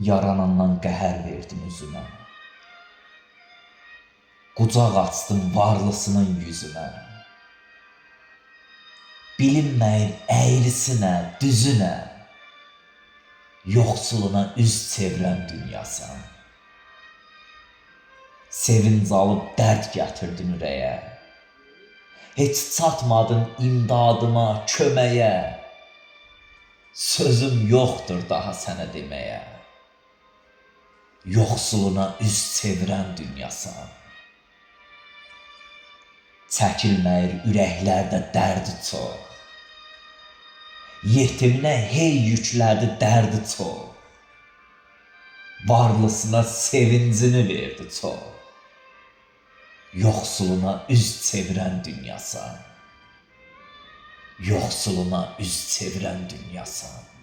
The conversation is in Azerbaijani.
Yaranandan qəhər verdin üzümə. Qucaq açdın varlısının yüzünə. Bilinməyin əyrisinə, düzünə, yoxsuluna üz çevirən dünyasan. Sevinc alıb dərd gətirdin ürəyə. Heç çatmadın imdadıma, köməyə. Sözüm yoxdur daha sənə deməyə. Yoxsuluna üz çevirən dünyasan. Çəkilməyir ürəklərdə dərdi çox. Yetiminə hey yüklədi dərdi çox. Varlısına sevincini verdi çox. Yoxsuluna üz çevirən dünyasan. Yoxsuluna üz çevirən dünyasan.